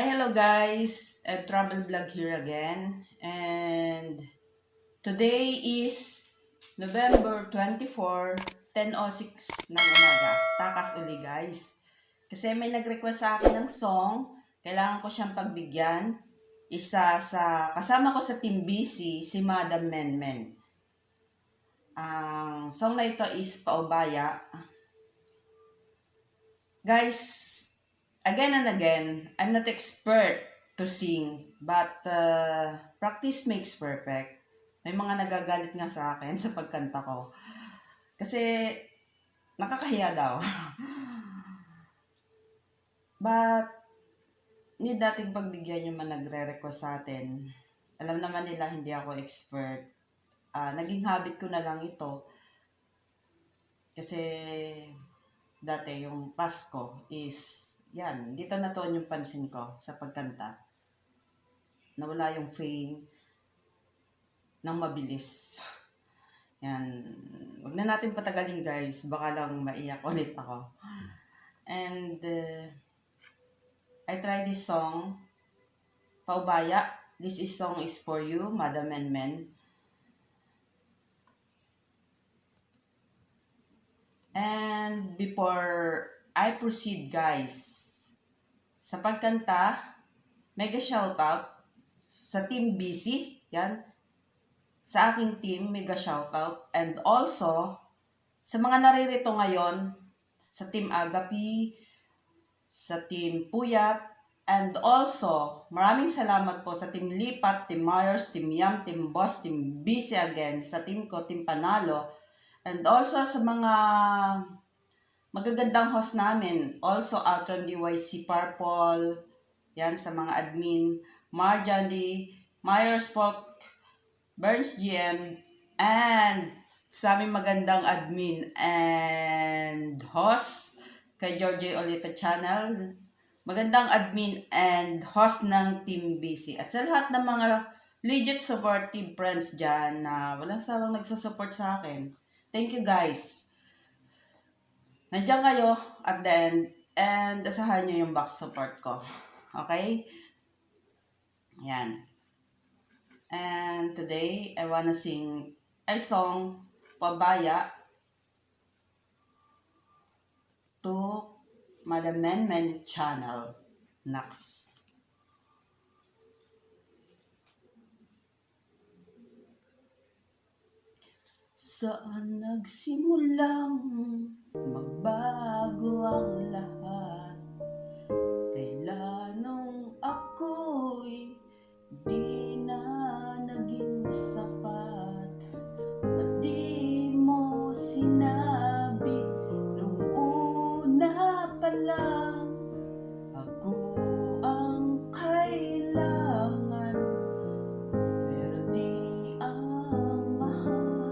Hi, hello guys, travel vlog here again, and today is November 24, 10:06 ng umaga. Takas uli guys. Kasi may nag-request sa akin ng song, kailangan ko siyang pagbigyan. Isa sa, kasama ko sa Team BC, si Madam Menmen. Ang song na ito is Paubaya. Guys, again and again, I'm not expert to sing, but practice makes perfect. May mga nagagalit nga sa akin sa pagkanta ko. Kasi, nakakahiya daw. But, need nating pagbigyan yung mga nagre-request sa atin. Alam naman nila hindi ako expert. Naging habit ko na lang ito. Kasi, dati yung Pasko is, yan, dito na to yung pansin ko sa pagkanta. Nawala yung fame ng mabilis. Yan. Huwag na natin patagalin guys. Baka lang maiyak ulit ako. And, I try this song, Paubaya. This song is for you, Madam and Men. And before I proceed guys, sa pagkanta, mega shoutout sa Team BC, yan. Sa aking team, mega shoutout. And also, sa mga naririto ngayon, sa Team Agapi, sa Team Puyat, and also, maraming salamat po sa Team Lipat, Team Myers, Team Yam, Team Boss, Team BC again, sa team ko, Team Panalo, and also sa mga magagandang host namin, also Outron DYC Purple, yan sa mga admin, Marjandi, Myers Folk, Burns GM, and sa aming magandang admin and host kay Georgie Olita Channel, magandang admin and host ng Team BC, at sa lahat ng mga legit supportive friends dyan na walang sawang nagsusupport sa akin. Thank you guys. Nandiyan kayo at the end and asahan nyo yung back support ko. Okay? Yan. And today, I wanna sing a song, Paubaya, to Madam Menmen Channel. Next. Saan nagsimulang magbago ang lahat? Kailan nung ako'y di na naging sapat? Ba't di mo sinabi nung una pa lang? Ako ang kailangan, pero di ang mahal.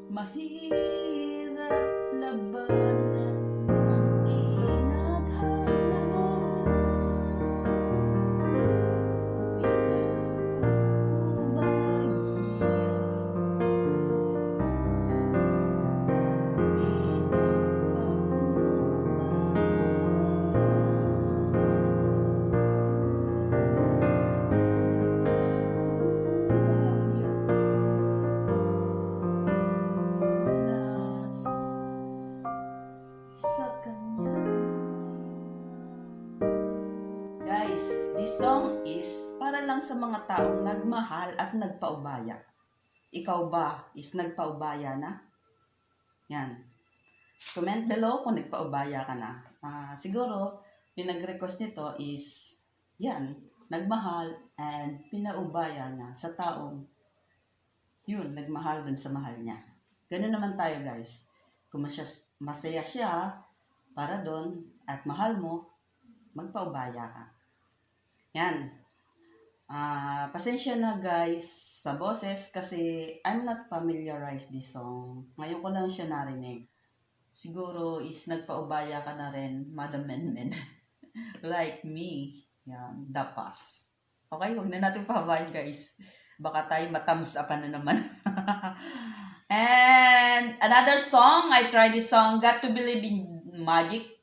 Mahirap labanan ang tinadhana. Guys, this song is para lang sa mga taong nagmahal at nagpaubaya. Ikaw ba is nagpaubaya na? Yan. Comment below kung nagpaubaya ka na. Siguro, yung nag-request nito is, yan, nagmahal and pinaubaya na sa taong yun, nagmahal dun sa mahal niya. Ganun naman tayo guys. Kung masaya siya para doon at mahal mo, magpaubaya ka. Yan. Pasensya na guys sa boses kasi I'm not familiarized this song. Ngayon ko lang siya narinig. Siguro is nagpaubaya ka na rin, Madam Men. Like me. Yan, dapas. Okay, huwag na natin pahabayan guys. Baka tayo matams upan na naman. And another song, I tried this song, Got to Believe in Magic.